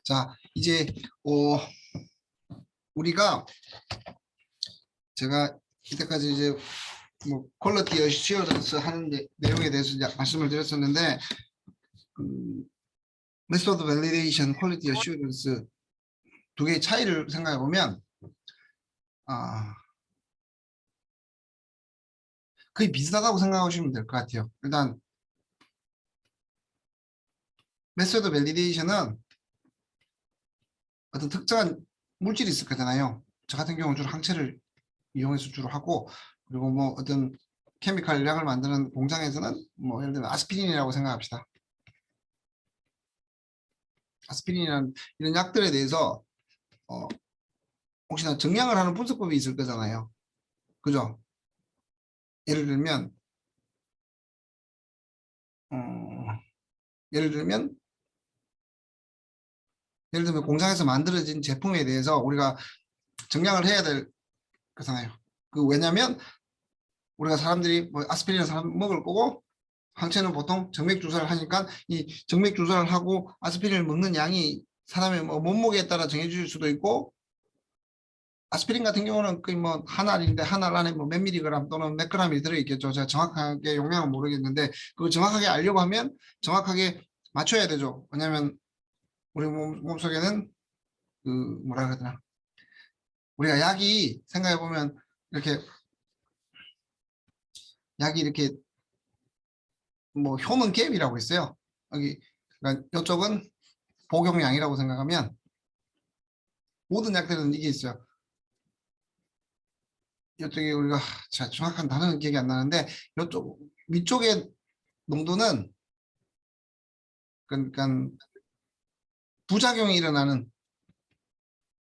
자, 이제 우리가 제가 이때까지 이제 뭐 퀄리티 어슈어런스 하는 내용에 대해서 이제 말씀을 드렸었는데 메소드 밸리데이션, 퀄리티 어슈어런스 두 개의 차이를 생각해 보면 거의 비슷하다고 생각하시면 될 것 같아요. 일단 메소드 밸리데이션은 어떤 특정한 물질이 있을 거잖아요. 저 같은 경우는 주로 항체를 이용해서 주로 하고, 그리고 뭐 어떤 케미칼 약을 만드는 공장에서는 뭐 예를 들면 아스피린이라고 생각합시다. 아스피린이라는 이런 약들에 대해서 혹시나 정량을 하는 분석법이 있을 거잖아요. 그죠? 예를 들면 예를 들면 공장에서 만들어진 제품에 대해서 우리가 정량을 해야 될 거잖아요. 왜냐면 우리가 사람들이 뭐 아스피린을 사람 먹을 거고, 항체는 보통 정맥 주사를 하니까 이 정맥 주사를 하고 아스피린을 먹는 양이 사람의 뭐 몸무게에 따라 정해질 수도 있고, 아스피린 같은 경우는 거의 뭐 한 알인데 한 알 안에 뭐 몇 미리그램 또는 몇 그램이 들어있겠죠. 제가 정확하게 용량은 모르겠는데 그거 정확하게 알려고 하면 정확하게 맞춰야 되죠. 왜냐하면 우리 몸속에는 그 뭐라 그래야 되나, 우리가 약이 생각해 보면 이렇게 뭐 효능 갭이라고 있어요. 그러니까 이쪽은 복용량이라고 생각하면 모든 약들은 이게 있어요. 이쪽에 우리가 정확한 단어는 기억이 안 나는데 이쪽 위쪽의 농도는 그러니까 부작용이 일어나는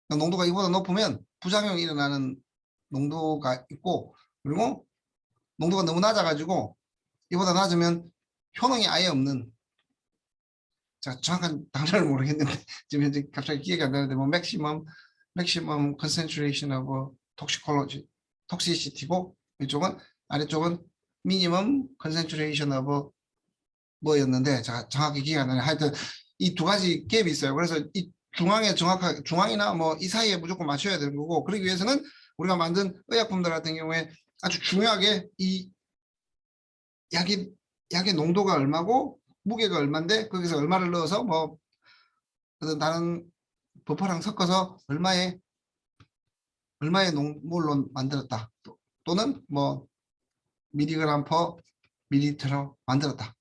농도가 이보다 높으면 부작용이 일어나는 농도가 있고, 그리고 농도가 너무 낮아가지고 이보다 낮으면 효능이 아예 없는, 제가 정확한 단어를 모르겠는데 지금 현재 갑자기 기억이 안 나는데 뭐 maximum concentration of toxicity고, 이쪽은 아래쪽은 minimum concentration of 뭐였는데 제가 정확히 기억이 안 나요. 하여튼 이 두 가지 갭이 있어요. 그래서 이 중앙에 정확하게, 중앙이나 뭐 이 사이에 무조건 맞춰야 되는 거고, 그러기 위해서는 우리가 만든 의약품들 같은 경우에 아주 중요하게 이 약의 농도가 얼마고 무게가 얼마인데 거기서 얼마를 넣어서 뭐 어떤 다른 버퍼랑 섞어서 얼마의 농물로 만들었다, 또는 뭐 미리그램 퍼 밀리리터로 만들었다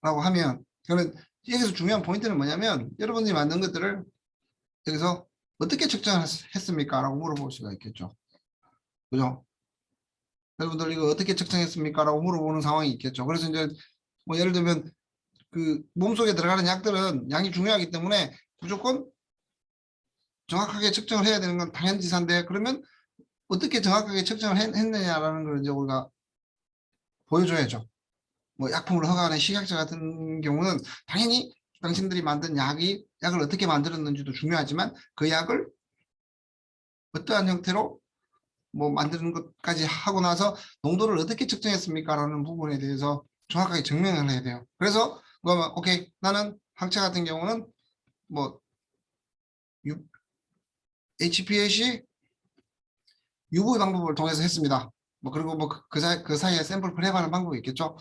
라고 하면, 그러면 여기서 중요한 포인트는 뭐냐면 여러분들이 만든 것들을 여기서 어떻게 측정을 했습니까? 라고 물어볼 수가 있겠죠. 그죠? 여러분들 이거 어떻게 측정했습니까? 라고 물어보는 상황이 있겠죠. 그래서 이제 뭐 예를 들면 그 몸속에 들어가는 약들은 양이 중요하기 때문에 무조건 정확하게 측정을 해야 되는 건 당연지사인데, 그러면 어떻게 정확하게 측정을 했느냐라는 걸 이제 우리가 보여줘야죠. 뭐 약품을 허가하는 식약처 같은 경우는 당연히 당신들이 만든 약을 어떻게 만들었는지도 중요하지만 그 약을 어떠한 형태로 뭐 만드는 것까지 하고 나서 농도를 어떻게 측정했습니까? 라는 부분에 대해서 정확하게 증명을 해야 돼요. 그래서 그러면 오케이, 나는 항체 같은 경우는 뭐 HPLC UV 방법을 통해서 했습니다. 뭐 그리고 뭐 그 사이에 샘플 프랩하는 방법이 있겠죠.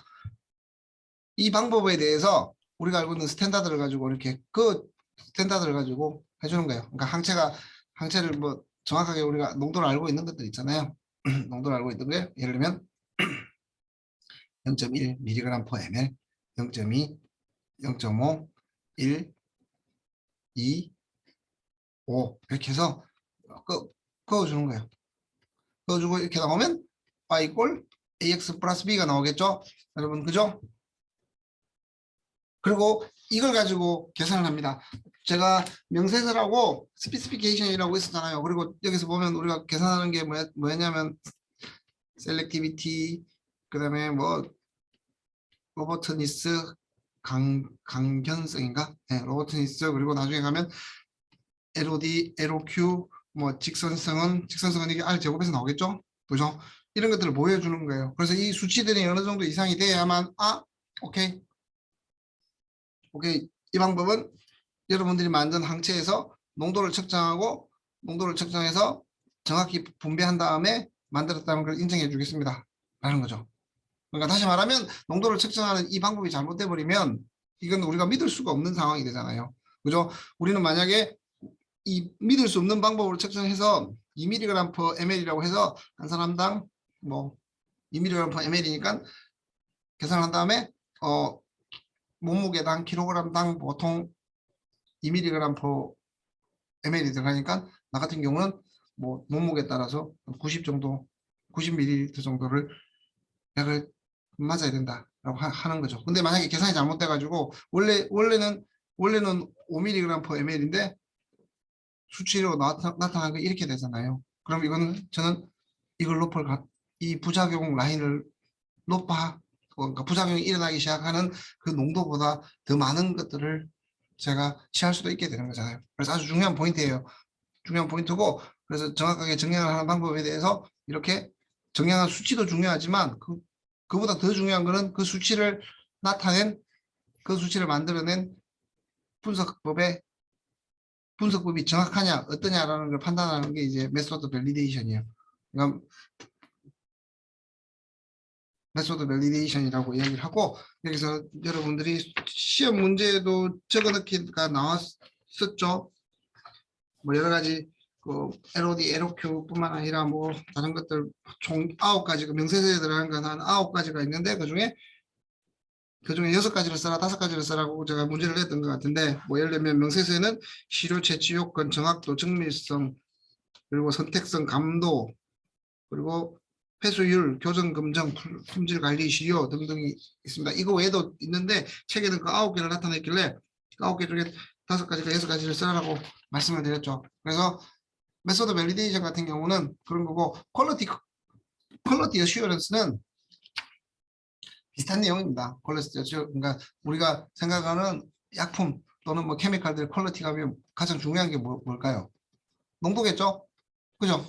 이 방법에 대해서 우리가 알고 있는 스탠다드를 가지고 이렇게 그 스탠다드를 가지고 해주는 거예요. 그러니까 항체를 뭐 정확하게 우리가 농도를 알고 있는 것들 있잖아요. 농도를 알고 있는 게 예를 들면 0.1 mg per ml, 0.2, 0.5, 1, 2, 5 이렇게 해서 그어주는 거예요. 그어주고 이렇게 나오면 y 이꼴 ax 플러스 b가 나오겠죠? 여러분, 그죠? 그리고 이걸 가지고 계산을 합니다. 제가 명세서라고 스피시피케이션이라고 있었잖아요. 그리고 여기서 보면 우리가 계산하는 게 뭐였냐면 셀렉티비티, 그 다음에 뭐 로버트니스, 강견성인가? 네, 로버트니스. 그리고 나중에 가면 LOD, LOQ, 뭐 직선성은 이게 R 제곱에서 나오겠죠? 그죠? 이런 것들을 보여주는 거예요. 그래서 이 수치들이 어느 정도 이상이 돼야만 오케이, 이 방법은 여러분들이 만든 항체에서 농도를 측정하고 농도를 측정해서 정확히 분배한 다음에 만들었다는 걸 인정해 주겠습니다 라는 거죠. 그러니까 다시 말하면 농도를 측정하는 이 방법이 잘못돼 버리면 이건 우리가 믿을 수가 없는 상황이 되잖아요. 그죠? 우리는 만약에 이 믿을 수 없는 방법으로 측정해서 2mg/ml이라고 해서 한 사람당 뭐 2mg/ml니까 계산한 다음에 몸무게당 킬로그램당 보통 2mg/ml이 들어가니까 나 같은 경우는 뭐 몸무게에 따라서 90 정도 90ml 정도를 약을 맞아야 된다라고 하는 거죠. 근데 만약에 계산이 잘못돼 가지고 원래는 5mg/ml인데 수치로 나타난 게 이렇게 되잖아요. 그럼 이거는 저는 이걸 이 부작용 라인을 높아 그러니까 부작용이 일어나기 시작하는 그 농도보다 더 많은 것들을 제가 취할 수도 있게 되는 거잖아요. 그래서 아주 중요한 포인트예요. 중요한 포인트고 그래서 정확하게 정량을 하는 방법에 대해서 이렇게 정량한 수치도 중요하지만 그보다 더 중요한 거는 그 수치를 나타낸 그 수치를 만들어낸 분석법이 정확하냐 어떠냐라는 걸 판단하는 게 이제 메소드 밸리데이션이에요. 그러니까 메소드 밸리데이션이라고 이야기를 하고 여기서 여러분들이 시험 문제도 적어넣기가 나왔었죠. 뭐 여러 가지 그 LOD, LOQ뿐만 아니라 뭐 다른 것들 총 9가지 명세서에 들어간 건 한 9가지가 있는데 그중에 6가지를 써라 5가지를 써라고 제가 문제를 냈던 것 같은데 뭐 예를 들면 명세서에는 시료 채취 요건, 정확도, 정밀성 그리고 선택성, 감도 그리고 회수율, 교정, 검정, 품질 관리, 시효 등등이 있습니다. 이거 외에도 있는데 책에는 그 9개를 나타냈길래 9개 중에 5가지가 6가지를 쓰라고 말씀을 드렸죠. 그래서 메소드 밸리데이션 같은 경우는 그런 거고 퀄리티 어슈어런스는 비슷한 내용입니다. 그러니까 우리가 생각하는 약품 또는 뭐 케미칼들 퀄리티가 하면 가장 중요한 게 뭘까요? 농도겠죠? 그죠?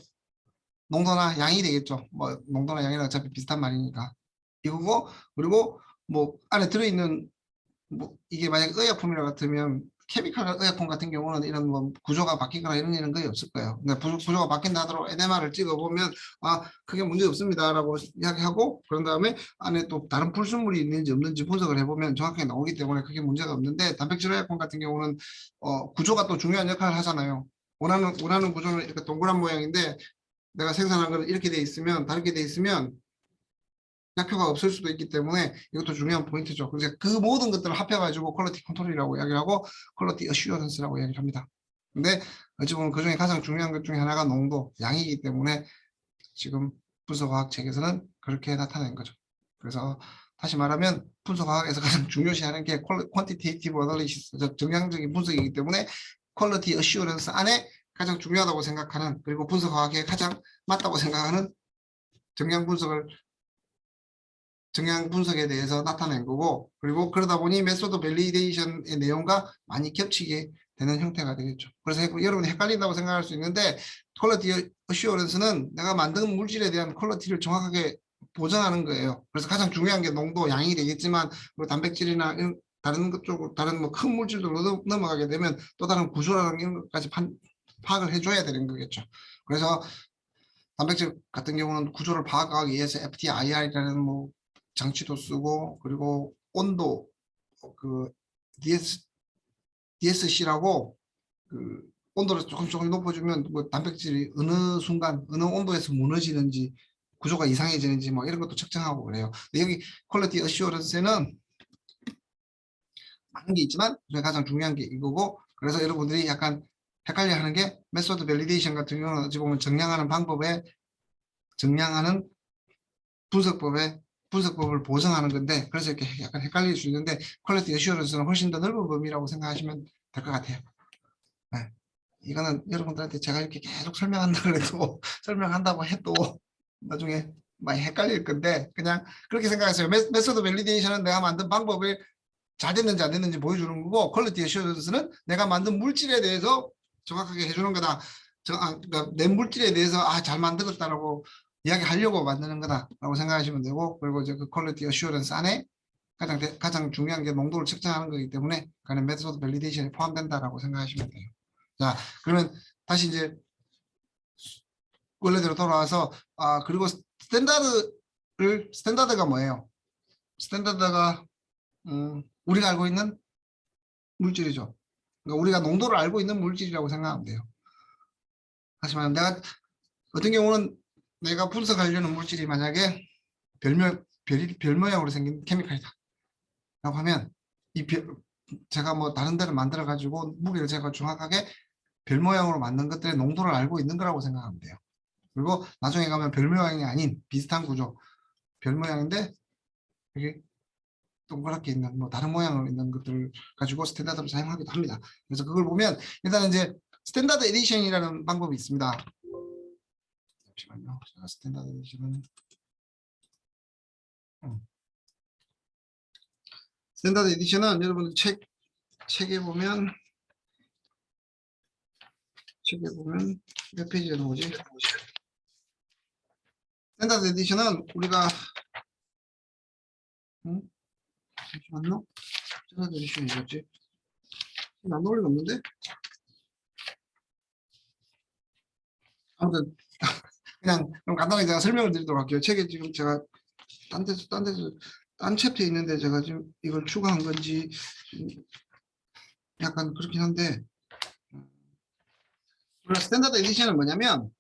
농도나 양이 되겠죠. 뭐 농도나 양이랑 어차피 비슷한 말이니까 이거고 그리고 뭐 안에 들어있는 뭐 이게 만약 의약품이라 같으면 케미칼 의약품 같은 경우는 이런 뭐 구조가 바뀌거나 이런 일은 거의 없을 거예요. 근데 구조가 바뀐다 하더라도 NMR을 찍어보면 아 크게 문제 없습니다라고 이야기하고 그런 다음에 안에 또 다른 불순물이 있는지 없는지 분석을 해보면 정확하게 나오기 때문에 크게 문제가 없는데 단백질 의약품 같은 경우는 구조가 또 중요한 역할을 하잖아요. 원하는 구조는 이렇게 동그란 모양인데 내가 생산한 거는 이렇게 돼 있으면 다르게 돼 있으면 약효가 없을 수도 있기 때문에 이것도 중요한 포인트죠. 그래서 그 모든 것들을 합해가지고 퀄리티 컨트롤이라고 이야기를 하고 퀄리티 어슈어런스라고 이야기를 합니다. 근데 어찌 보면 그 중에 가장 중요한 것 중에 하나가 농도, 양이기 때문에 지금 분석화학 책에서는 그렇게 나타낸 거죠. 그래서 다시 말하면 분석화학에서 가장 중요시하는 게 퀀티테이티브 어널리시스, 정량적인 분석이기 때문에 퀄리티 어슈어런스 안에 가장 중요하다고 생각하는 그리고 분석화학에 가장 맞다고 생각하는 정량 분석에 대해서 나타낸 거고 그리고 그러다 보니 메소드 밸리데이션의 내용과 많이 겹치게 되는 형태가 되겠죠. 그래서 여러분이 헷갈린다고 생각할 수 있는데 퀄리티 어슈어런스는 내가 만든 물질에 대한 퀄리티를 정확하게 보장하는 거예요. 그래서 가장 중요한 게 농도, 양이 되겠지만 뭐 단백질이나 다른 것 쪽으로 다른 뭐 큰 물질들로 넘어가게 되면 또 다른 구조라는 이런 것까지 파악을 해줘야 되는 거겠죠. 그래서 단백질 같은 경우는 구조를 파악하기 위해서 FTIR이라는 뭐 장치도 쓰고 그리고 온도 그 DSC라고 그 온도를 조금 높여주면 뭐 단백질이 어느 순간 어느 온도에서 무너지는지 구조가 이상해지는지 뭐 이런 것도 측정하고 그래요. 근데 여기 퀄리티 어슈어런스에는 많은 게 있지만 가장 중요한 게 이거고 그래서 여러분들이 약간 헷갈려 하는 게 메소드 밸리데이션 같은 경우는 어찌 보면 정량하는 분석법을 보정하는 건데 그래서 이렇게 약간 헷갈릴 수 있는데 퀄리티 어슈어런스는 훨씬 더 넓은 범위라고 생각하시면 될 것 같아요. 네. 이거는 여러분들한테 제가 이렇게 계속 설명한다 그래도 설명한다고 해도 나중에 많이 헷갈릴 건데 그냥 그렇게 생각하세요. 메소드 밸리데이션은 내가 만든 방법을 잘 됐는지 안 됐는지 보여주는 거고 퀄리티 어슈어런스는 내가 만든 물질에 대해서 정확하게 해주는 거다. 그러니까 내 물질에 대해서 잘 만들었다라고 이야기하려고 만드는 거다라고 생각하시면 되고 그리고 이제 그 퀄리티 어슈어런스 안에 가장 중요한 게 농도를 측정하는 거기 때문에 그는 메소드 밸리데이션에 포함된다라고 생각하시면 돼요. 자, 그러면 다시 이제 원래대로 돌아와서 그리고 스탠다드가 뭐예요? 스탠다드가 우리가 알고 있는 물질이죠. 그러니까 우리가 농도를 알고 있는 물질이라고 생각하면 돼요. 하지만 내가 어떤 경우는 내가 분석하려는 물질이 만약에 별 모양으로 생긴 케미칼이다 라고 하면 제가 뭐 다른 데를 만들어 가지고 무게를 제가 정확하게 별 모양으로 만든 것들의 농도를 알고 있는 거라고 생각하면 돼요. 그리고 나중에 가면 별 모양이 아닌 비슷한 구조, 별 모양인데 여기 동그랗게 있는 뭐 다른 모양으로 있는 것들을 가지고 스탠다드를 사용하기도 합니다. 그래서 그걸 보면 일단 이제 스탠다드 에디션이라는 방법이 있습니다. 잠시만요. 제가 스탠다드 에디션은 스탠다드 에디션은 여러분 책에 보면 몇 페이지에 나오지? 스탠다드 에디션은 우리가 잠시만요. 스탠다드 에디션이 뭐지? 안 나올 리가 없는데? 아무튼 그냥 그럼 간단하게 제가 설명을 드리도록 할게요. 책에 지금 제가 딴 챕터에 있는데 제가 지금 이걸 추가한 건지 약간 그렇긴 한데 우리가 스탠다드 에디션은 뭐냐면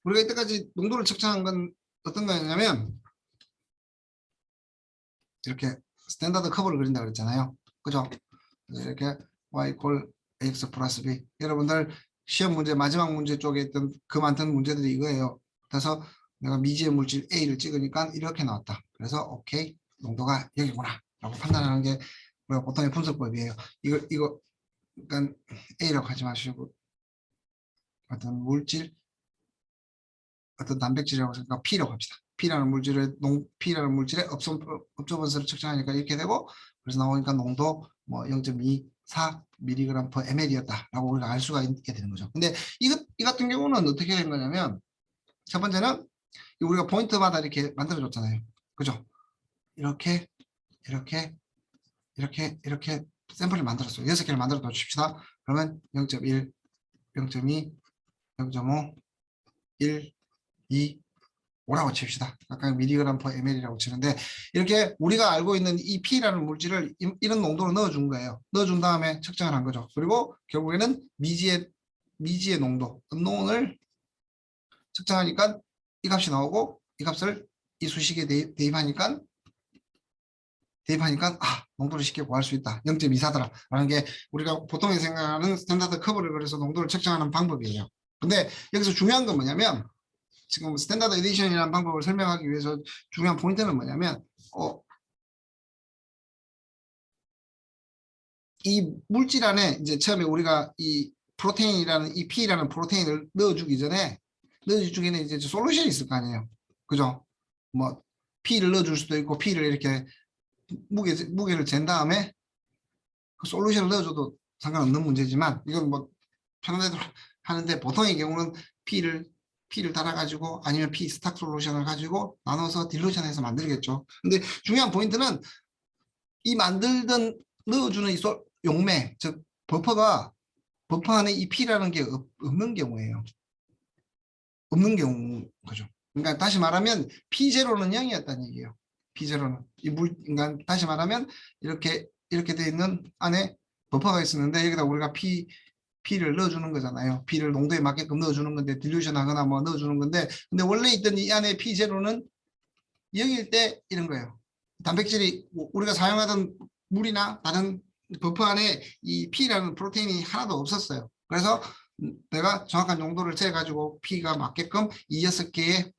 우리가 이때까지 농도를 측정한 건 어떤 거였냐면 이렇게 스탠다드 커브를 그린다 그랬잖아요. 그죠? 이렇게 y equal ax 플러스 b. 여러분들 시험 문제 마지막 문제 쪽에 있던 그 많던 문제들이 이거예요. 그래서 내가 미지의 물질 A를 찍으니까 이렇게 나왔다. 그래서 오케이 농도가 여기구나 라고 판단하는 게 우리가 보통의 분석법이에요. 이거 그러니까 A라고 하지 마시고 어떤 물질 어떤 단백질이라고 생각 P라고 합시다. P라는 물질의 업소분수를 측정하니까 이렇게 되고 그래서 나오니까 농도 뭐 0.24 mg per ml이었다라고 우리가 알 수가 있게 되는 거죠. 근데 이 같은 경우는 어떻게 된 거냐면 첫 번째는 우리가 포인트마다 이렇게 만들어 줬잖아요. 그죠? 이렇게 샘플을 만들었어요. 6개를 만들어 놓읍시다. 그러면 0.1, 0.2, 0.5, 1, 2, 5라고 칩시다. 각각 미리그램 per ml이라고 치는데 이렇게 우리가 알고 있는 이 P라는 물질을 이런 농도로 넣어준 거예요. 넣어준 다음에 측정을 한 거죠. 그리고 결국에는 미지의 농도, unknown을 측정하니까 이 값이 나오고 이 값을 이 수식에 대입하니까 농도를 쉽게 구할 수 있다. 0.24더라 라는 게 우리가 보통 생각하는 스탠다드 커브를 그려서 농도를 측정하는 방법이에요. 근데 여기서 중요한 건 뭐냐면 지금 스탠다드 에디션이라는 방법을 설명하기 위해서 중요한 포인트는 뭐냐면 이 물질 안에 이제 처음에 우리가 이 프로테인이라는 이 P라는 프로테인을 넣어주기 전에 이제 솔루션이 있을 거 아니에요. 그죠? 뭐 P를 넣어줄 수도 있고 P를 이렇게 무게를 잰 다음에 그 솔루션을 넣어줘도 상관없는 문제지만 이건 뭐 편한 대로 하는데 보통의 경우는 P를 달아가지고 아니면 P 스탁 솔루션을 가지고 나눠서 딜루션해서 만들겠죠. 근데 중요한 포인트는 이 만들던 넣어주는 이 용매, 즉 버퍼 안에 이 P라는 게 없는 경우예요. 없는 경우 거죠. 그러니까 다시 말하면 P0는 0이었다는 얘기예요. P0는 그러니까 다시 말하면 이렇게 돼 있는 안에 버퍼가 있었는데 여기다 우리가 P를 넣어주는 거잖아요. P를 농도에 맞게끔 넣어주는 건데 딜루션 하거나 뭐 넣어주는 건데 근데 원래 있던 이 안에 P0는 0일 때 이런 거예요. 단백질이 우리가 사용하던 물이나 다른 버퍼 안에 이 P라는 프로테인이 하나도 없었어요. 그래서 내가 정확한 용도를 재가지고 P가 맞게끔 이 6개의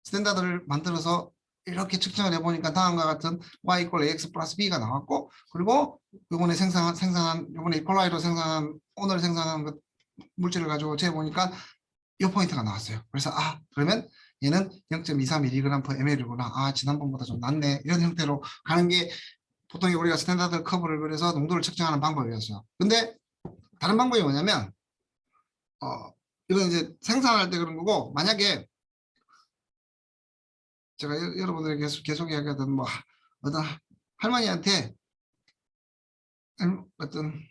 스탠다드를 만들어서 이렇게 측정을 해보니까 다음과 같은 y equal ax 플러스 b가 나왔고 그리고 이번에 이번에 이퀄라이로 오늘 생산한 그 물질을 가지고 재보니까 이 포인트가 나왔어요. 그래서 그러면 얘는 0.23mg per ml구나. 지난번보다 좀 낮네. 이런 형태로 가는 게 보통 우리가 스탠다드 커브를 그려서 농도를 측정하는 방법이었어요. 근데 다른 방법이 뭐냐면 이건 이제 생산할 때 그런 거고 만약에 제가 여러분들에게 계속 이야기하던 뭐 어떤 할머니한테 어떤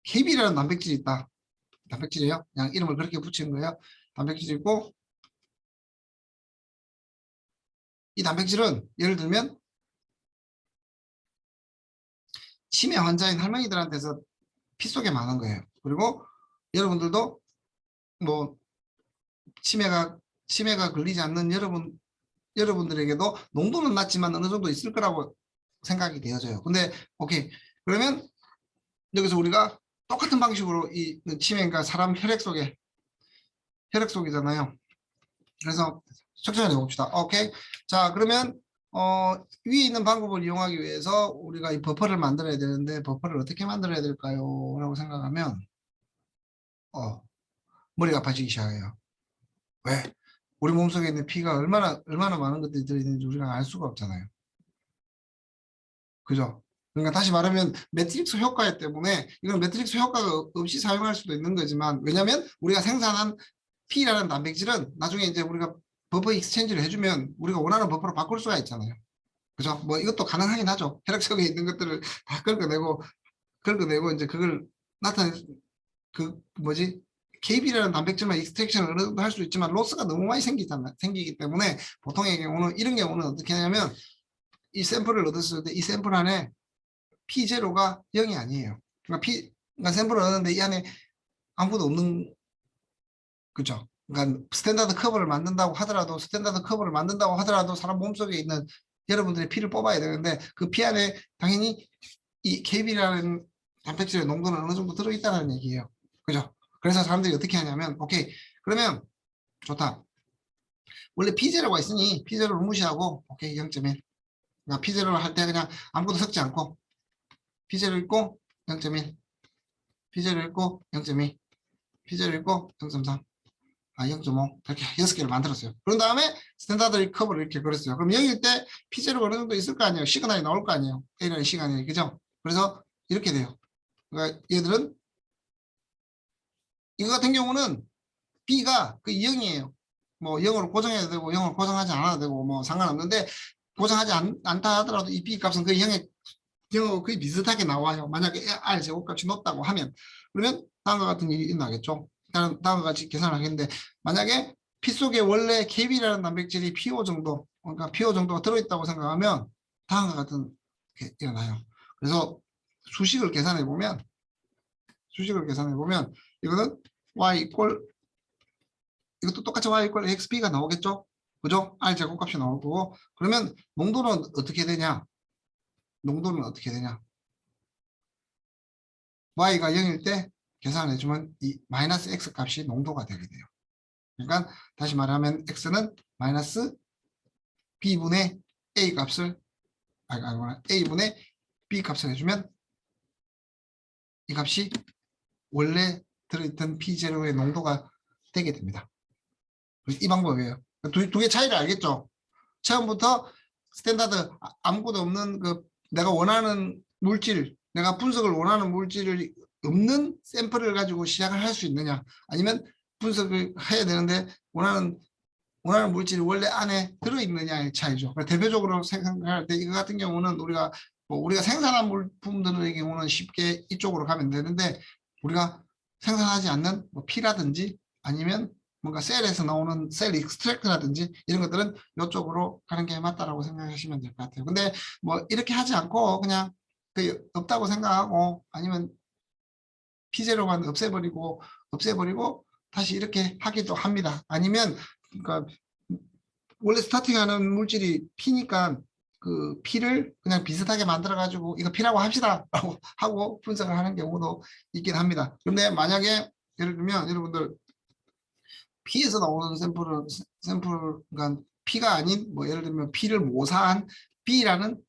KB라는 단백질이 있다. 단백질이에요. 그냥 이름을 그렇게 붙인 거예요. 단백질이 있고 이 단백질은 예를 들면 치매 환자인 할머니들한테서 피 속에 많은 거예요. 그리고 여러분들도 뭐 치매가 걸리지 않는 여러분들에게도 농도는 낮지만 어느 정도 있을 거라고 생각이 되어져요. 근데 오케이. 그러면 여기서 우리가 똑같은 방식으로 이 치매가 사람 혈액 속이잖아요. 그래서 천천히 해봅시다. 오케이. 자, 그러면 위에 있는 방법을 이용하기 위해서 우리가 이 버퍼를 만들어야 되는데 버퍼를 어떻게 만들어야 될까요? 라고 생각하면 머리가 아파지기 시작해요. 왜? 우리 몸속에 있는 피가 얼마나 많은 것들이 들어있는지 우리가 알 수가 없잖아요. 그죠? 그러니까 다시 말하면 매트릭스 효과 때문에 이건 매트릭스 효과가 없이 사용할 수도 있는 거지만 왜냐하면 우리가 생산한 P라는 단백질은 나중에 이제 우리가 버퍼 익스체인지를 해주면 우리가 원하는 버퍼로 바꿀 수가 있잖아요. 그죠? 뭐 이것도 가능하긴 하죠. 혈액 속에 있는 것들을 다 긁어내고 이제 그걸 나타내 그 뭐지? KB라는 단백질만 익스트랙션을 어느 정도 할 수 있지만 로스가 너무 많이 생기기 때문에 보통의 경우는 이런 경우는 어떻게 하냐면 이 샘플을 얻었을 때 이 샘플 안에 P0가 0이 아니에요. 그러니까 샘플을 얻는데 이 안에 아무것도 없는 그죠? 그러니까 스탠다드 커브를 만든다고 하더라도 사람 몸속에 있는 여러분들의 피를 뽑아야 되는데 그 피 안에 당연히 이 KB라는 단백질의 농도는 어느 정도 들어있다는 얘기예요. 그죠? 그래서 사람들이 어떻게 하냐면 오케이 그러면 좋다. 원래 P0가 있으니 P0를 무시하고 오케이 0.1 그러니까 P0를 할 때 그냥 아무것도 섞지 않고 P0 읽고 0.1 P0 읽고 0.2 P0 읽고 0.3 0.5 이렇게 6개를 만들었어요. 그런 다음에 스탠다드 커브를 이렇게 그렸어요. 그럼 0일 때 P0가 어느 정도 있을 거 아니에요. 시그널이 나올 거 아니에요. A라는 시간이 그죠? 그래서 이렇게 돼요. 그러니까 얘들은 이거 같은 경우는 B가 그 0이에요. 뭐 0으로 고정해도 되고 0으로 고정하지 않아도 되고 뭐 상관없는데 고정하지 않다 하더라도 이 B 값은 거의 0하고 거의 비슷하게 나와요. 만약에 R 제곱값이 높다고 하면 그러면 다음과 같은 일이 일어나겠죠. 다음과 같이 계산을 하겠는데 만약에 피 속에 원래 KB라는 단백질이 PO 정도 그러니까 PO 정도가 들어있다고 생각하면 다음과 같은 게 일어나요. 그래서 수식을 계산해 보면 이거는 y 이퀄 이것도 똑같이 y 이퀄 xb가 나오겠죠. 그죠? r 제곱값이 나올 거고 그러면 농도는 어떻게 되냐? y가 0일 때 계산해주면 이 마이너스 x 값이 농도가 되게 돼요. 그러니까 다시 말하면 x는 마이너스 b분의 a 값을 a분의 b 값을 해주면 이 값이 원래 들어있던 P0의 농도가 되게 됩니다. 이 방법이에요. 두 개 차이를 알겠죠? 처음부터 스탠다드 아무것도 없는 내가 원하는 물질, 내가 분석을 원하는 물질을 없는 샘플을 가지고 시작을 할 수 있느냐 아니면 분석을 해야 되는데 원하는 물질이 원래 안에 들어있느냐의 차이죠. 대표적으로 생각할 때 이거 같은 경우는 우리가 생산한 물품들의 경우는 쉽게 이쪽으로 가면 되는데 우리가 생산하지 않는 피라든지 아니면 뭔가 셀에서 나오는 셀 익스트랙트라든지 이런 것들은 이쪽으로 가는 게 맞다라고 생각하시면 될 것 같아요. 근데 뭐 이렇게 하지 않고 그냥 없다고 생각하고 아니면 P0만 없애버리고 다시 이렇게 하기도 합니다. 아니면 그러니까 원래 스타팅하는 물질이 P니까 그 P를 그냥 비슷하게 만들어 가지고 이거 P라고 합시다 라고 하고 분석을 하는 경우도 있긴 합니다. 그런데 만약에 예를 들면 여러분들 P에서 나오는 샘플 그러니까 P가 아닌 뭐 예를 들면 P를 모사한 B라는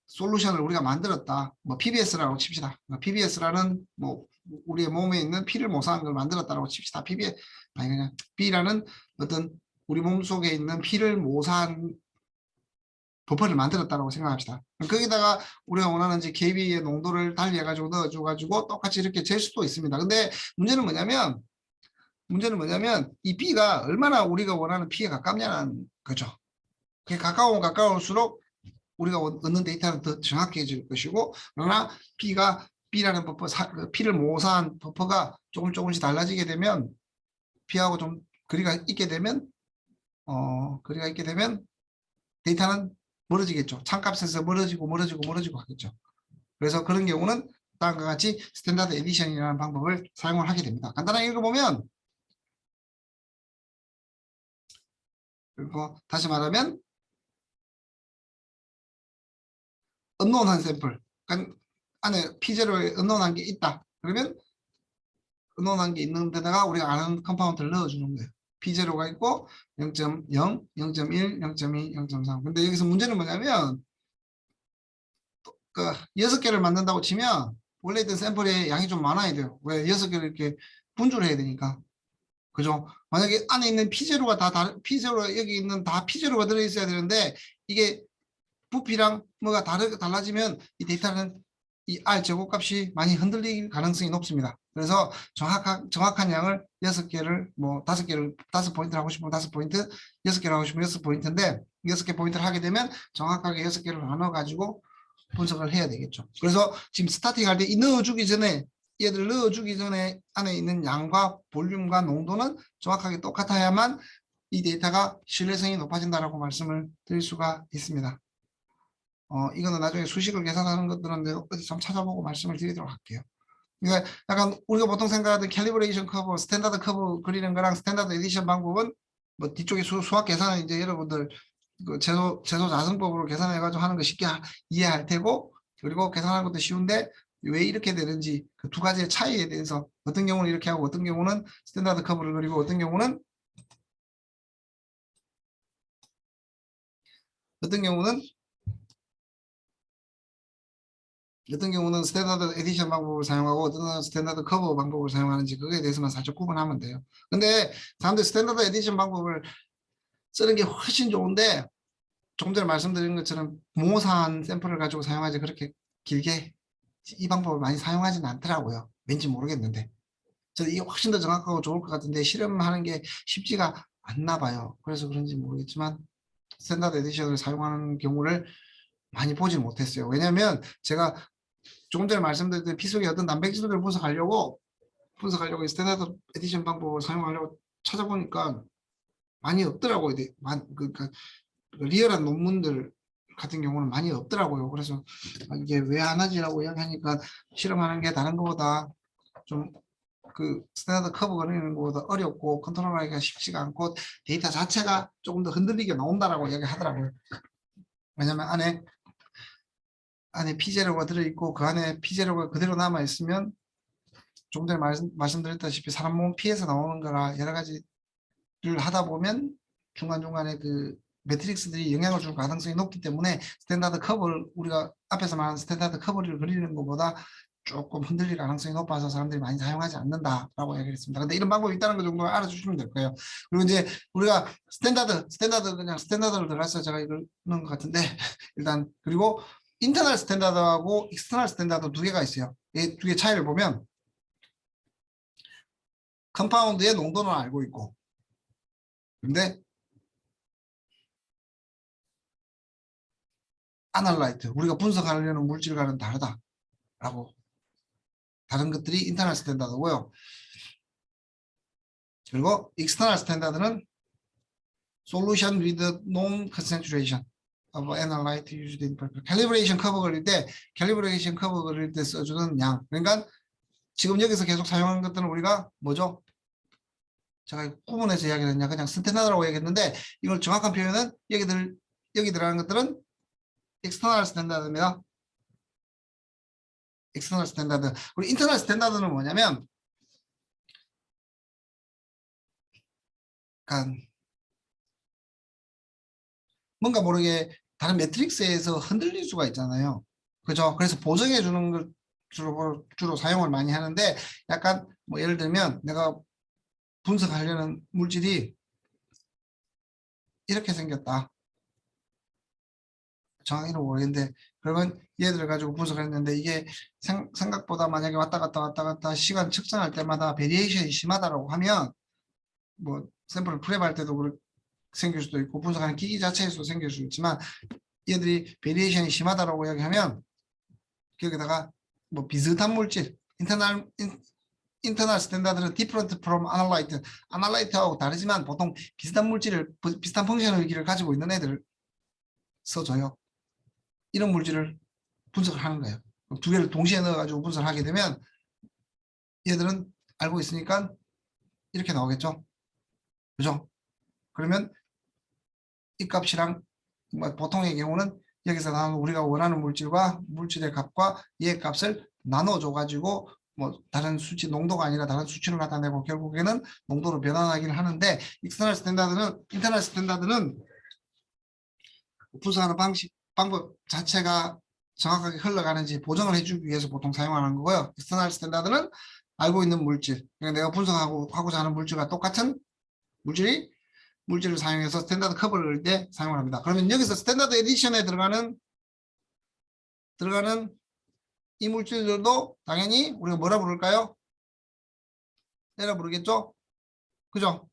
솔루션을 우리가 만들었다. 뭐 PBS라고 칩시다. PBS라는 뭐 우리의 몸에 있는 피를 모사한 걸 만들었다라고 칩시다. 아니 그냥 B라는 어떤 우리 몸 속에 있는 피를 모사한 버퍼를 만들었다고 생각합시다. 거기다가 우리가 원하는 이제 KB의 농도를 달리해가지고 넣어줘가지고 똑같이 이렇게 잴 수도 있습니다. 근데 문제는 뭐냐면 이 B가 얼마나 우리가 원하는 P에 가깝냐는 거죠. 그게 가까우면 가까울수록 우리가 얻는 데이터는 더 정확해질 것이고, 그러나 B라는 버퍼, P를 모사한 버퍼가 조금씩 달라지게 되면 P하고 좀 거리가 있게 되면 데이터는 멀어지겠죠. 참값에서 멀어지고 하겠죠. 그래서 그런 경우는 다음과 같이 스탠다드 에디션이라는 방법을 사용을 하게 됩니다. 간단하게 읽어보면, 그리고 다시 말하면 언노운한 샘플, 그러니까 안에 P0에 언노운한 게 있다. 그러면 언노운한 게 있는 데다가 우리가 아는 컴파운드를 넣어주는 거예요. P0가 있고 0.0, 0.1, 0.2, 0.3. 근데 여기서 문제는 뭐냐면 그 6개를 만든다고 치면 원래 있던 샘플의 양이 좀 많아야 돼요. 왜? 6개를 이렇게 분주를 해야 되니까. 그죠? 만약에 안에 있는 P0가 P0 여기 있는 다 P0가 들어있어야 되는데 이게 부피랑 뭐가 달라지면 이 데이터는 이 R 제곱값이 많이 흔들릴 가능성이 높습니다. 그래서 정확한 양을 6개를 뭐 5포인트를 하고 싶으면 5포인트, 6개를 하고 싶으면 6포인트인데 6개 포인트를 하게 되면 정확하게 6개를 나눠 가지고 분석을 해야 되겠죠. 그래서 지금 스타팅 할 때 얘들 넣어주기 전에 안에 있는 양과 볼륨과 농도는 정확하게 똑같아야만 이 데이터가 신뢰성이 높아진다라고 말씀을 드릴 수가 있습니다. 이거는 나중에 수식을 계산하는 것들은 어디 좀 찾아보고 말씀을 드리도록 할게요. 그러니까 약간 우리가 보통 생각하던 캘리브레이션 커브, 스탠다드 커브 그리는 거랑 스탠다드 에디션 방법은 뭐 뒤쪽에 수학 계산은 이제 여러분들 그 제소 자성법으로 계산해가지고 하는 거 쉽게 이해할 테고, 그리고 계산하는 것도 쉬운데 왜 이렇게 되는지 그 두 가지의 차이에 대해서 어떤 경우는 이렇게 하고 어떤 경우는 스탠다드 커브를 그리고 어떤 경우는 스탠다드 에디션 방법을 사용하고 어떤 경우는 스탠다드 커버 방법을 사용하는지 그거에 대해서만 살짝 구분하면 돼요. 근데 사람들 스탠다드 에디션 방법을 쓰는 게 훨씬 좋은데 조금 전에 말씀드린 것처럼 모호한 샘플을 가지고 사용하지 그렇게 길게 이 방법을 많이 사용하지는 않더라고요. 왠지 모르겠는데. 저는 이게 훨씬 더 정확하고 좋을 것 같은데 실험하는 게 쉽지가 않나 봐요. 그래서 그런지 모르겠지만 스탠다드 에디션을 사용하는 경우를 많이 보지 못했어요. 왜냐하면 제가 조금 전에 말씀드렸던 피 속의 어떤 단백질들을 분석하려고 스탠다드 에디션 방법을 사용하려고 찾아보니까 많이 없더라고요. 그러니까 리얼한 논문들 같은 경우는 많이 없더라고요. 그래서 이게 왜 안 하지라고 이야기하니까 실험하는 게 다른 것보다 좀 그 스탠다드 커브 그리는 것보다 어렵고 컨트롤하기가 쉽지가 않고 데이터 자체가 조금 더 흔들리게 나온다라고 이야기하더라고요. 왜냐면 안에 P0가 들어있고 그 안에 P0가 그대로 남아있으면 조금 전에 말씀드렸다시피 사람 몸 피해서 나오는 거라 여러 가지를 하다 보면 중간중간에 그 매트릭스들이 영향을 줄 가능성이 높기 때문에 스탠다드 커브를 우리가 앞에서 말한 스탠다드 커브를 그리는 것보다 조금 흔들릴 가능성이 높아서 사람들이 많이 사용하지 않는다라고 얘기했습니다. 근데 이런 방법이 있다는 것 정도 알아주시면 될 거예요. 그리고 이제 우리가 그냥 스탠다드를 들어가서 제가 읽는 것 같은데 일단 그리고 인터널 스탠다드하고 익스터널 스탠다드 두 개가 있어요. 이 두 개 차이를 보면 컴파운드의 농도는 알고 있고 근데 아날라이트 우리가 분석하려는 물질과는 다르다라고 다른 것들이 인터널 스탠다드고요. 그리고 익스터널 스탠다드는 solution with known concentration of analyte used in calibration 커브 그릴 때 써주는 양. 그러니까 지금 여기서 계속 사용하는 것들은 우리가 뭐죠? 제가 구분해서 이야기를 했냐 그냥 스탠다드라고 얘기했는데 이걸 정확한 표현은 여기 들어가는 것들은 익스터널 스탠다드입니다. 익스터널 스탠다드. 그리고 인터널 스탠다드는 뭐냐면 약간 뭔가 모르게 다른 매트릭스에서 흔들릴 수가 있잖아요. 그죠? 그래서 보정해 주는 걸 주로 사용을 많이 하는데 약간 뭐 예를 들면 내가 분석하려는 물질이 이렇게 생겼다. 정확히는 모르겠는데 그러면 얘들을 가지고 분석했는데 이게 생각보다 만약에 왔다 갔다 시간 측정할 때마다 베리에이션이 심하다라고 하면 뭐 샘플을 프랩할 때도 생길 수도 있고 분석하는 기기 자체에서도 생길 수 있지만 얘들이 베리에이션이 심하다라고 이야기하면 거기다가 뭐 비슷한 물질 인터널 스탠다드는 different from analyte analyte하고 다르지만 보통 비슷한 물질을 비슷한 펑셔널기를 가지고 있는 애들을 써줘요. 이런 물질을 분석을 하는 거예요. 두 개를 동시에 넣어가지고 분석을 하게 되면 얘들은 알고 있으니까 이렇게 나오겠죠. 그죠? 그러면 이 값이랑 뭐 보통의 경우는 여기서 나오는 우리가 원하는 물질과 물질의 값과 얘 값을 나눠줘 가지고 뭐 다른 수치 농도가 아니라 다른 수치를 나타내고 결국에는 농도로 변환하기를 하는데 인터널 스탠다드는 분석하는 방법 자체가 정확하게 흘러가는지 보정을 해주기 위해서 보통 사용하는 거고요. 익스터널 스탠다드는 알고 있는 물질, 그러니까 내가 분석하고자 하는 물질과 똑같은 물질을 사용해서 스탠다드 커버를 그릴 때 사용을 합니다. 그러면 여기서 스탠다드 에디션에 들어가는 이 물질들도 당연히 우리가 뭐라 부를까요? 얘라 부르겠죠? 그죠?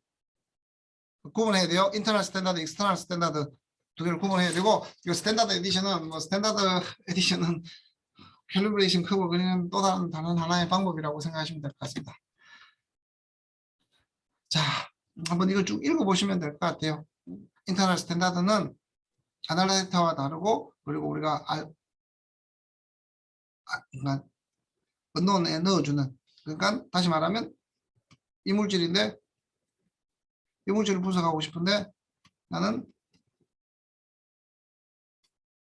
구분해야 돼요. 인터널 스탠다드, 익스터널 스탠다드 두 개를 구분해야 되고 이 스탠다드 에디션은 캘리브레이션 커브 그리는 또 다른 하나의 방법이라고 생각하시면 될 것 같습니다. 자, 한번 이걸 쭉 읽어보시면 될 것 같아요. 인터널 스탠다드는 아날라이터와 다르고 그리고 우리가 그러니까 언론에 넣어주는 그러니까 다시 말하면 이 물질인데 이 물질을 분석하고 싶은데 나는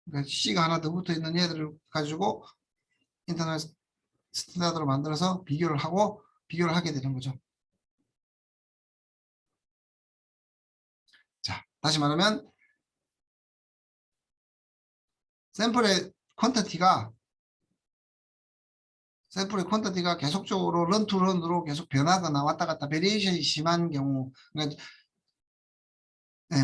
그러니까 C가 하나 더 붙어 있는 얘들을 가지고 인터널 스탠다드로 만들어서 비교를 하게 되는 거죠. 자, 다시 말하면 샘플의 퀀터티가 계속적으로 런투런으로 계속 변하거나 왔다 갔다 베리에이션이 심한 경우 그러니까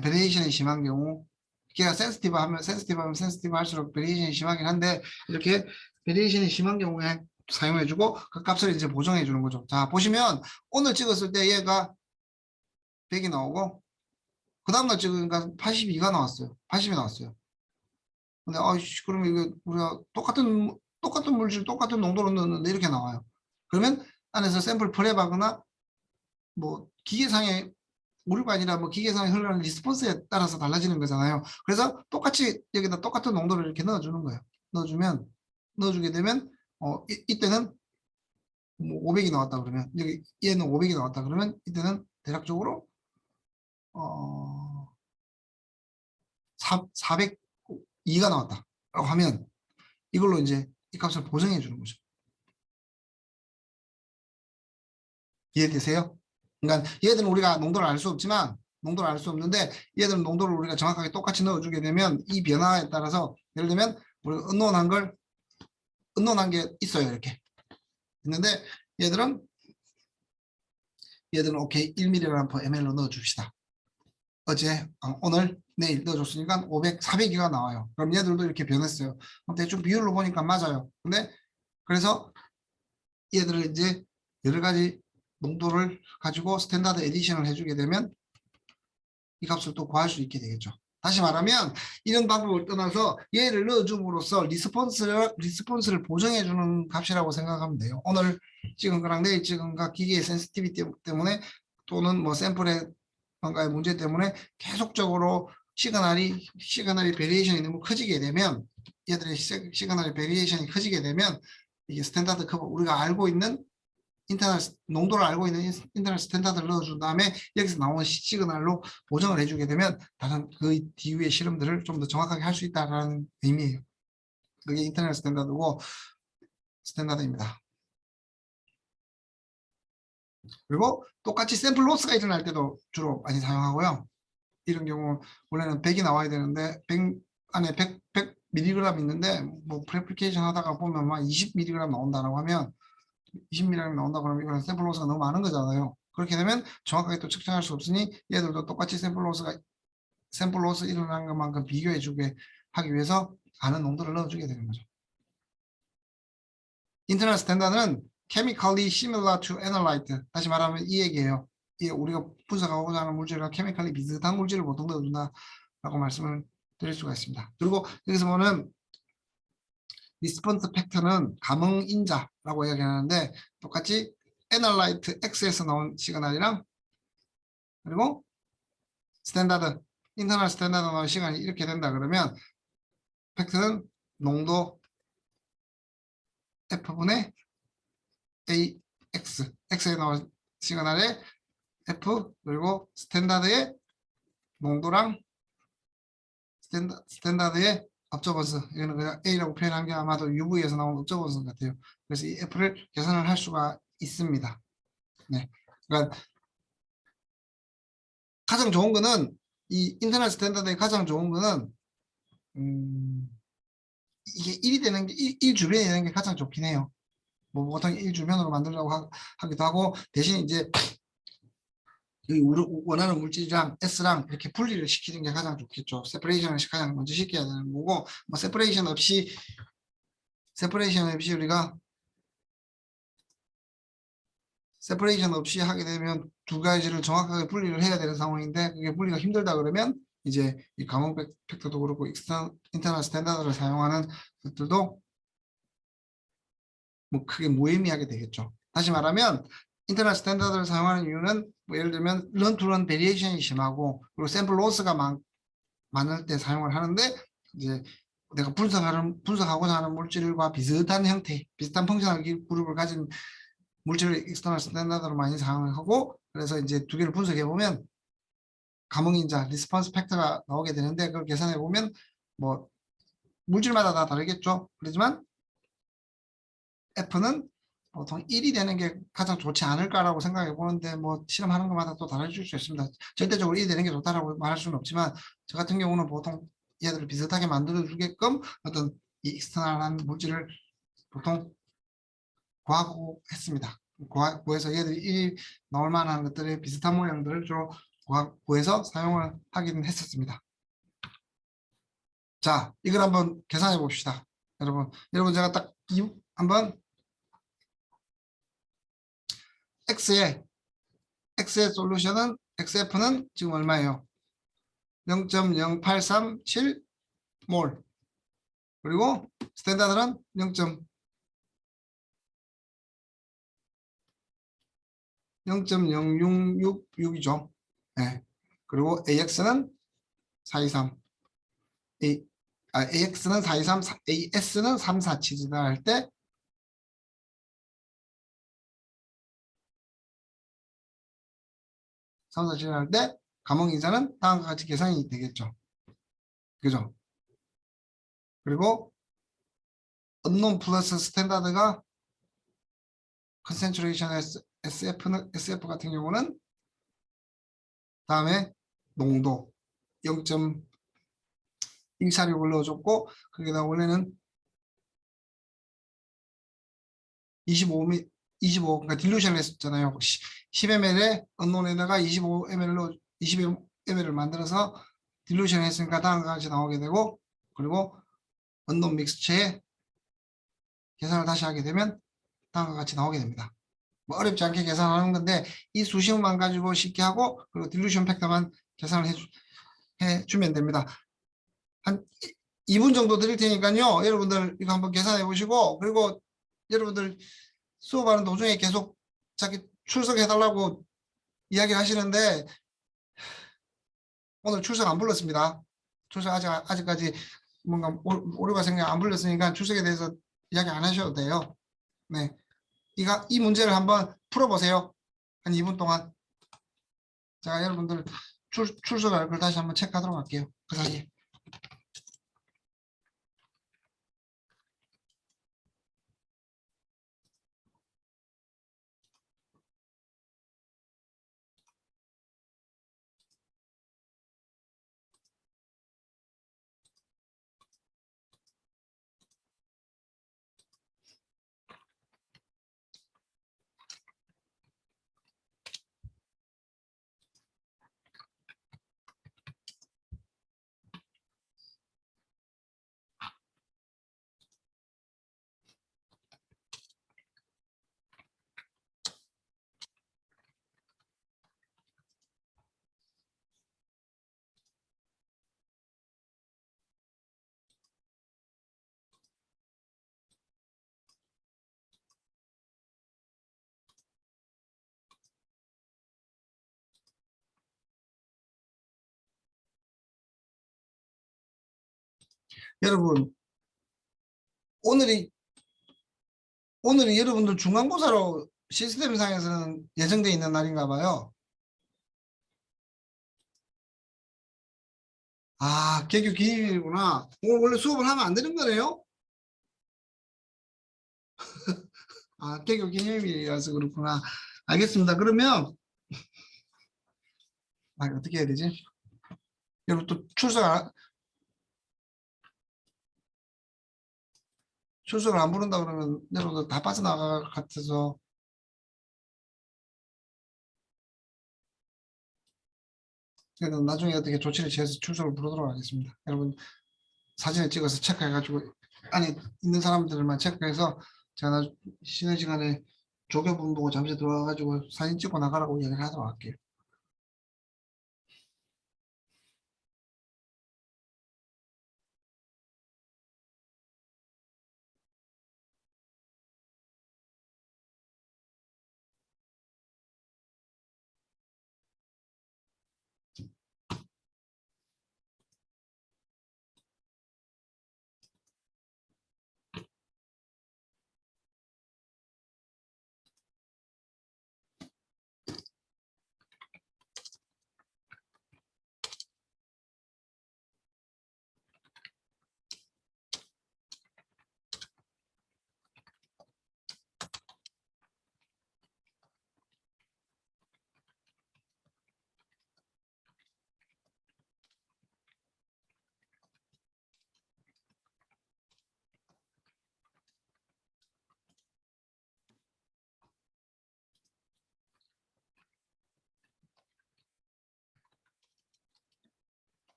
베리에이션이 심한 경우 걔가 센시티브하면 센시티브 할수록 베리에이션이 심하긴 한데 이렇게 베리에이션이 심한 경우에 사용해주고 그 값을 이제 보정해 주는 거죠. 자, 보시면 오늘 찍었을 때 얘가 100이 나오고 그 다음날 찍으니까 82가 나왔어요. 80이 나왔어요. 근데 그러면 이거 우리가 똑같은 물질 똑같은 농도로 넣었는데 이렇게 나와요. 그러면 안에서 샘플 프랩하거나 뭐 기계상의 오류가 아니라 뭐 기계상에 흘러가는 리스폰스에 따라서 달라지는 거잖아요. 그래서 똑같이 여기다 똑같은 농도를 이렇게 넣어주는 거예요. 넣어주게 되면 이때는 뭐 500이 나왔다 그러면 여기 얘는 500이 나왔다 그러면 이때는 대략적으로 402가 나왔다 라고 하면 이걸로 이제 이 값을 보정해 주는 거죠. 이해되세요? 그러니까 얘들은 우리가 농도를 알 수 없는데 얘들은 농도를 우리가 정확하게 똑같이 넣어주게 되면 이 변화에 따라서 예를 들면 우리가 언론한 게 있어요. 이렇게 있는데 얘들은 오케이 1mg/ml로 넣어줍시다. 오늘 내일 넣어줬으니까 400이 나와요. 그럼 얘들도 이렇게 변했어요. 대충 비율로 보니까 맞아요. 근데 그래서 얘들을 이제 여러 가지 농도를 가지고 스탠다드 에디션을 해주게 되면 이 값을 또 구할 수 있게 되겠죠. 다시 말하면 이런 방법을 떠나서 얘를 넣어줌으로써 리스폰스를 보정해주는 값이라고 생각하면 돼요. 오늘 찍은 거랑 내일 찍은 거 기계의 센시티비티 때문에 또는 뭐 샘플의 뭔가의 문제 때문에 계속적으로 시그널이 베리에이션이 너무 커지게 되면 얘들의 시그널의 베리에이션이 커지게 되면 이게 스탠다드 커브 우리가 알고 있는 농도를 알고 있는 인터넷 스탠다드를 넣어준 다음에 여기서 나오는 시그널로 보정을 해주게 되면 다른 그 뒤에 실험들을 좀 더 정확하게 할 수 있다는 의미예요. 그게 인터넷 스탠다드입니다. 그리고 똑같이 샘플 로스가 일어날 때도 주로 많이 사용하고요. 이런 경우 원래는 100이 나와야 되는데 100 안에 100mg 있는데 뭐 프레플리케이션 하다가 보면 막 20mg 나온다라고 하면 20mg 나온다 그러면 이거는 샘플 로스가 너무 많은 거잖아요. 그렇게 되면 정확하게 또 측정할 수 없으니 얘들도 똑같이 샘플 로스 일어나는 것만큼 비교해 주게 하기 위해서 아는 농도를 넣어주게 되는 거죠. 인터널 스탠다드는 chemically similar to analyte. 다시 말하면 이 얘기예요. 이 우리가 분석하고자 하는 물질과 케미칼리 비슷한 물질을 보통 넣어준다라고 말씀을 드릴 수가 있습니다. 그리고 여기서 보면 리스폰스 팩터는 감응 인자라고 이야기하는데 똑같이 애널라이트 X에서 나온 시그널이랑 그리고 스탠다드 인터널 스탠다드 나온 시간이 이렇게 된다 그러면 팩터는 농도 F분의 AX X에 나온 시그널의 F 그리고 스탠다드의 농도랑 스탠다드의 업저번스 이거는 그냥 A라고 표현한 게 아마도 UV에서 나온 업저번스 같아요. 그래서 이 F를 계산을 할 수가 있습니다. 네, 그러니까 가장 좋은 거는 이 인터넷 스탠다드의 가장 좋은 거는 이게 1이 되는 게 1 주변이 되는 게 가장 좋긴 해요. 뭐 보통 1 주변으로 만들려고 하기도 하고 대신 이제 여기 원하는 물질이랑 S랑 이렇게 분리를 시키는 게 가장 좋겠죠. 세퍼레이션을 가장 먼저 시켜야 되는 거고 뭐 세퍼레이션 없이 우리가 세퍼레이션 없이 하게 되면 두 가지를 정확하게 분리를 해야 되는 상황인데 그게 분리가 힘들다 그러면 이제 이 감응 팩터도 그렇고 인터널 스탠다드를 사용하는 것들도 뭐 크게 무의미하게 되겠죠. 다시 말하면 인터널 스탠다드를 사용하는 이유는 뭐 예를 들면 런-투-런 베리에이션이 심하고 그리고 샘플 로스가 많을 때 사용을 하는데 이제 내가 분석하고자 하는 물질과 비슷한 형태, 비슷한 펑셔널 그룹을 가진 물질을 익스터널 스탠다드로 많이 사용하고 그래서 이제 두 개를 분석해 보면 감응인자, 리스폰스 팩터가 나오게 되는데 그걸 계산해 보면 뭐 물질마다 다 다르겠죠. 그렇지만 F는 보통 1이 되는 게 가장 좋지 않을까라고 생각해 보는데 뭐 실험하는 것마다 또 달라질 수 있습니다. 절대적으로 1이 되는 게 좋다라고 말할 수는 없지만 저 같은 경우는 보통 얘들을 비슷하게 만들어 주게끔 어떤 이 익스터널한 물질을 보통 구하고 했습니다. 구해서 얘들이 1이 나올 만한 것들의 비슷한 모양들을 주로 구해서 사용을 하기는 했었습니다. 자, 이걸 한번 계산해 봅시다. 여러분 제가 딱 한번 X의 솔루션은 XF는 지금 얼마예요? 0.0837 몰. 그리고 스탠다드는 0.0666이죠. 네. 그리고 AX는 423. AX는 423, AS는 347이다 할 때 347 할 때 감응인자는 다음과 같이 계산이 되겠죠. 그죠? 그리고 언론 플러스 스탠다드가 컨센트레이션 SF 같은 경우는 다음에 농도 0.146을 넣어줬고 거기다 원래는 25 그러니까 딜루션을 했었잖아요. 10ml에 언론에다가 25ml을 만들어서 딜루션을 했으니까 다음과 같이 나오게 되고 그리고 언론 믹스처에 계산을 다시 하게 되면 다음과 같이 나오게 됩니다. 뭐 어렵지 않게 계산하는 건데 이 수식만 가지고 쉽게 하고 그리고 딜루션 팩터만 계산을 해주면 됩니다. 한 2분 정도 드릴 테니까요. 여러분들 이거 한번 계산해 보시고 그리고 여러분들 수업하는 도중에 계속 자기 출석해 달라고 이야기를 하시는데 오늘 출석 안 불렀습니다. 출석 아직까지 뭔가 오류가 생겨 안 불렀으니까 출석에 대해서 이야기 안 하셔도 돼요. 네, 이 문제를 한번 풀어보세요. 한 2분 동안. 자, 여러분들 출석할 걸 다시 한번 체크하도록 할게요. 그 사이에. 여러분, 오늘이 여러분들 중간고사로 시스템상에서는 예정되어 있는 날인가 봐요. 아, 개교 기념일이구나. 오늘 원래 수업을 하면 안 되는 거네요? 아, 개교 기념일이라서 그렇구나. 알겠습니다. 그러면 어떻게 해야 되지? 여러분 또 출석을 안 부른다 그러면 여러분들 다 빠져나갈 것 같아서 저는 나중에 어떻게 조치를 취해서 출석을 부르도록 하겠습니다. 여러분 사진을 찍어서 체크해가지고 안에 있는 사람들만 체크해서 제가 쉬는 시간에 조교분 보고 잠시 들어와가지고 사진 찍고 나가라고 이야기를 하도록 할게요.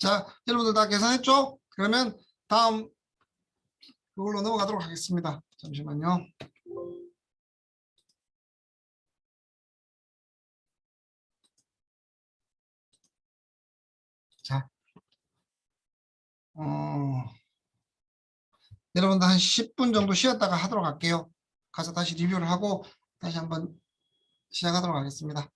자, 여러분들 다 계산했죠? 그러면 다음 그걸로 넘어가도록 하겠습니다. 잠시만요. 자, 여러분들 한 10분 정도 쉬었다가 하도록 할게요. 가서 다시 리뷰를 하고 다시 한번 시작하도록 하겠습니다.